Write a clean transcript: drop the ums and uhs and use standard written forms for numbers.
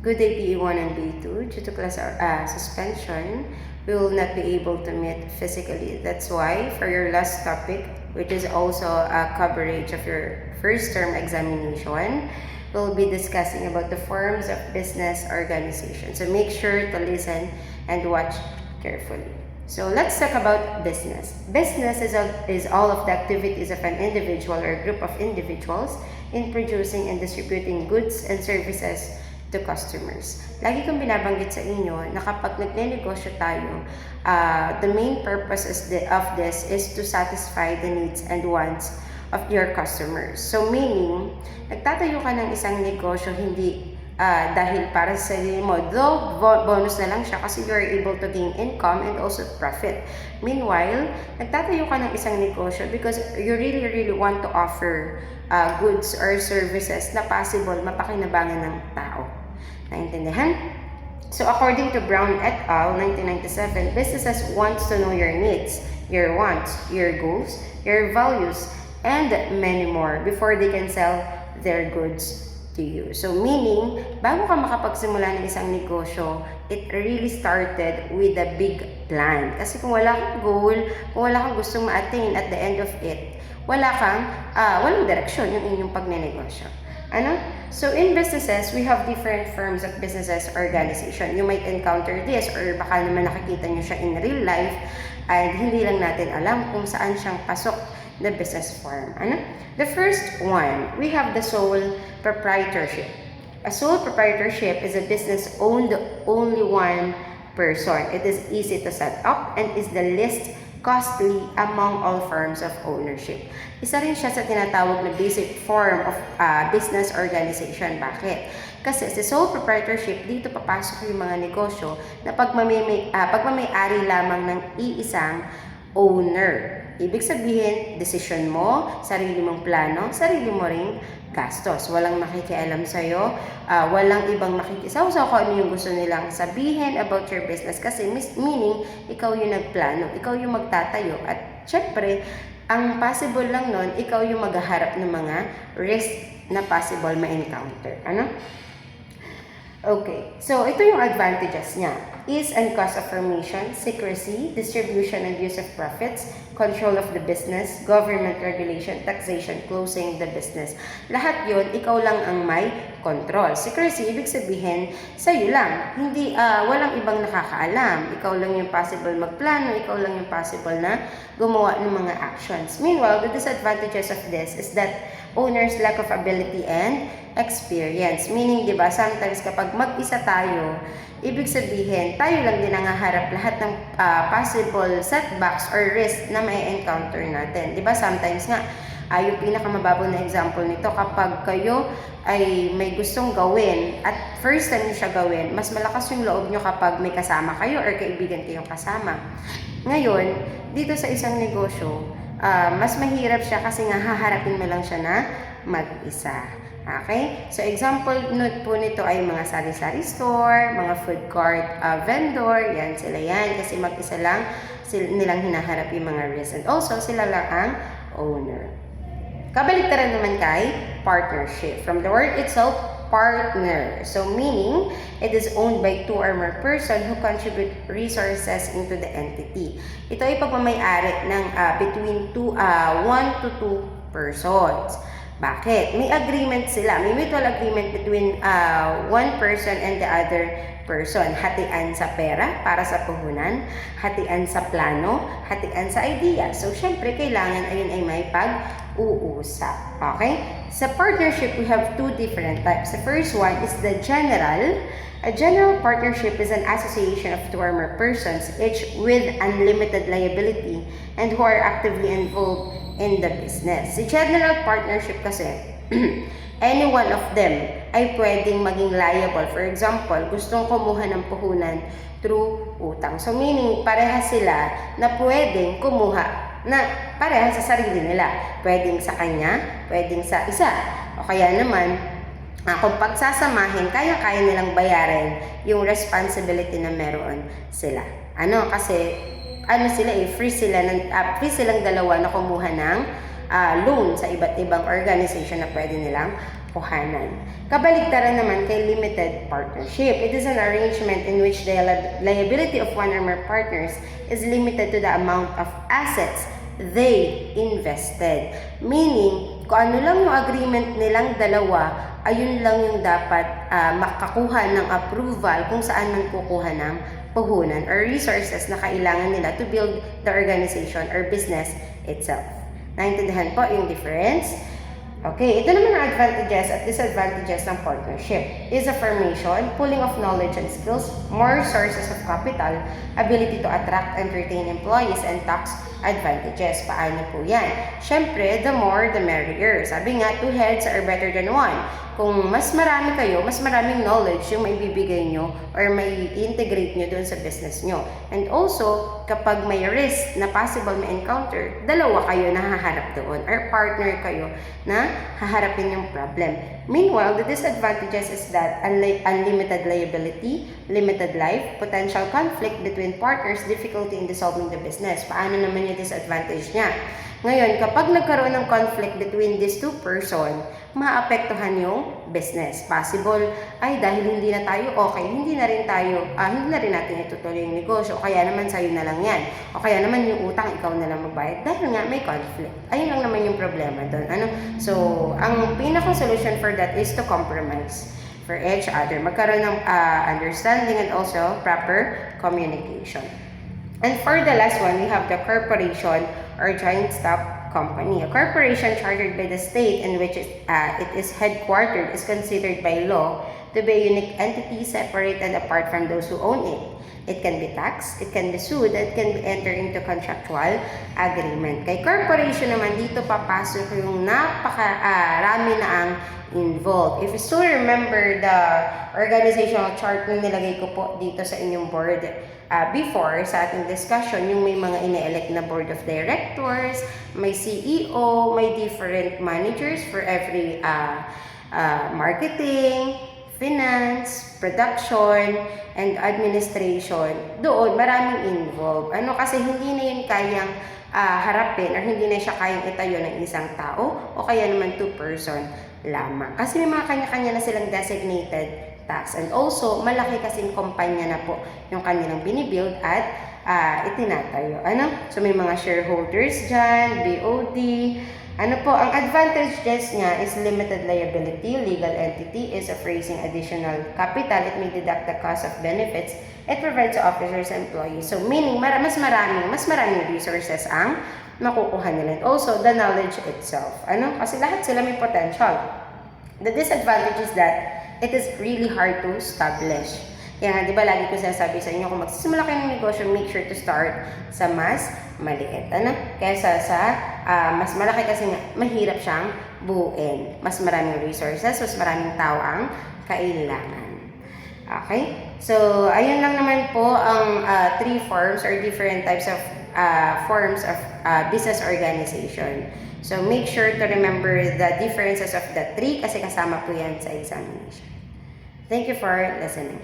Good day PE1 and PE2. Due to class suspension, we will not be able to meet physically. That's why for your last topic, which is also a coverage of your first term examination, we'll be discussing about the forms of business organization. So make sure to listen and watch carefully. So let's talk about business. Business is all of the activities of an individual or group of individuals in producing and distributing goods and services to customers. Lagi kong binabanggit sa inyo na kapag nagne-negosyo tayo, the main purpose of this is to satisfy the needs and wants of your customers. So meaning, nagtatayo ka ng isang negosyo hindi dahil para sa sarili mo, though bonus na lang siya kasi you're able to gain income and also profit. Meanwhile, nagtatayo ka ng isang negosyo because you really want to offer goods or services na possible mapakinabangan ng tao. Naintindihan? So according to Brown et al. 1997, businesses wants to know your needs, your wants, your goals, your values, and many more before they can sell their goods to you. So meaning, bago ka makapagsimula ng isang negosyo, it really started with a big plan. Kasi kung wala kang goal, kung wala kang gustong ma-attain at the end of it, walang direksyon yung inyong pagnenegosyo. Ano? So in businesses, we have different forms of businesses organization. You might encounter this or baka naman nakikita nyo siya in real life at hindi lang natin alam kung saan siyang pasok the business form. Ano? The first one, we have the sole proprietorship. A sole proprietorship is a business owned only one person. It is easy to set up and is the least costly among all forms of ownership. Isa rin siya sa tinatawag na basic form of business organization. Bakit? Kasi sa sole proprietorship, dito papasok yung mga negosyo na pagmamay-ari lamang ng iisang owner. Ibig sabihin, decision mo, sarili mong plano, sarili mo ring gastos. Walang makikialam sa'yo, walang ibang makikisaw-saw kung ano yung gusto nilang sabihin about your business. Kasi meaning, ikaw yung nagplano, ikaw yung magtatayo. At syempre, ang possible lang nun, ikaw yung maghaharap ng mga risk na possible ma-encounter. Ano? Okay, so ito yung advantages niya. Ease and cost of formation, secrecy, distribution and use of profits, control of the business, government regulation, taxation, closing the business. Lahat yun, ikaw lang ang may control. Secrecy, ibig sabihin, sa'yo lang. Hindi, walang ibang nakakaalam. Ikaw lang yung possible magplano, ikaw lang yung possible na gumawa ng mga actions. Meanwhile, the disadvantages of this is that owner's lack of ability and experience. Meaning, di ba, sometimes kapag mag-isa tayo, ibig sabihin, tayo lang din nangaharap lahat ng possible setbacks or risk na may encounter natin. Di ba, sometimes nga, yung pinakamababaw na example nito, kapag kayo ay may gustong gawin at first time niyo siya gawin, mas malakas yung loob nyo kapag may kasama kayo or kaibigan kayong kasama. Ngayon, dito sa isang negosyo, mas mahirap siya kasi nga haharapin mo lang siya na mag-isa. Okay? So, example po nito ay mga sari-sari store, mga food court vendor, yan, sila yan. Kasi mag-isa lang nilang hinaharap yung mga risk. And also, sila lang ang owner. Kabaliktaran naman kay partnership. From the word itself, partner. So, meaning, it is owned by two or more person who contribute resources into the entity. Ito ay pagmamay-ari ng between 1 to 2 persons. Bakit? May agreement sila. May mutual agreement between one person and the other person. Hatian sa pera para sa puhunan, hatian sa plano, hatian sa idea. So, syempre, kailangan ayun ay may pag-uusap. Okay? Sa partnership, we have two different types. The first one is the general. A general partnership is an association of two or more persons, each with unlimited liability and who are actively involved in the business. Si general partnership kasi, any one of them ay pwedeng maging liable. For example, gustong kumuha ng puhunan through utang. So meaning, parehas sila na pwedeng kumuha na parehas sa sarili nila. Pwedeng sa kanya, pwedeng sa isa. O kaya naman, kung pagsasamahin, kaya-kaya nilang bayaran yung responsibility na meron sila. Ano? Kasi sila free silang dalawa na kumuha ng loan sa iba't ibang organization na pwede nilang kuhanan. Kabaligtaran naman kay limited partnership. It is an arrangement in which the liability of one or more partners is limited to the amount of assets they invested. Meaning, kung ano lang yung agreement nilang dalawa, ayun lang yung dapat makakuha ng approval kung saan man kukuha ng puhunan or resources na kailangan nila to build the organization or business itself. Naintindihan po yung difference? Okay, ito naman ang advantages at disadvantages ng partnership. Is a formation, pooling of knowledge and skills, more sources of capital, ability to attract and retain employees, and tax advantages. Paano po yan? Siyempre, the more, the merrier. Sabi nga, two heads are better than one. Kung mas marami kayo, mas maraming knowledge yung may bibigay nyo or may integrate nyo doon sa business nyo. And also, kapag may risk na possible may encounter, dalawa kayo na haharap doon or partner kayo na haharapin yung problem. Meanwhile, the disadvantages is that unlimited liability, limited life, potential conflict between partners, difficulty in dissolving the business. Paano naman yung disadvantage niya? Ngayon, kapag nagkaroon ng conflict between these two person, maapektuhan yung business. Possible ay dahil hindi na tayo okay, hindi na rin natin itutuloy yung negosyo, o kaya naman sa'yo na lang yan, o kaya naman yung utang ikaw na lang magbayad dahil nga may conflict. Ayun lang naman yung problema doon. So, ang pinaka-solution for that is to compromise for each other. Magkaroon ng understanding and also proper communication. And for the last one, we have the corporation or joint stock company. A corporation chartered by the state in which it is headquartered is considered by law to be a unique entity separate and apart from those who own it. It can be taxed, it can be sued, it can be entered into contractual agreement. Kay corporation naman, dito papasok yung napakarami na ang involved. If you still remember the organizational chart na nilagay ko po dito sa inyong board before sa ating discussion, yung may mga ine-elect na board of directors, may CEO, may different managers for every marketing, finance, production, and administration. Doon, maraming involved. Kasi hindi na yun kayang harapin or hindi na siya kayang itayo ng isang tao o kaya naman two-person lamang. Kasi may mga kanya-kanya na silang designated tasks. And also, malaki kasing kumpanya na po yung kanilang binibuild at itinatayo. So, may mga shareholders dyan, BOD. Ang advantages niya is limited liability, legal entity is of raising additional capital, it may deduct the cost of benefits, it provides officers and employees. So, meaning, mas maraming resources ang makukuha nila. And also, the knowledge itself. Kasi lahat sila may potential. The disadvantage is that it is really hard to establish. Kaya di ba lagi ko sinasabi sa inyo, kung magsisimula kayo ng negosyo, make sure to start sa mas maliit. Kaysa sa mas malaki kasi mahirap siyang buuin. Mas maraming resources, mas maraming tao ang kailangan. Okay? So, ayun lang naman po ang three forms or different types of forms of business organization. So, make sure to remember the differences of the three kasi kasama po yan sa examination. Thank you for listening.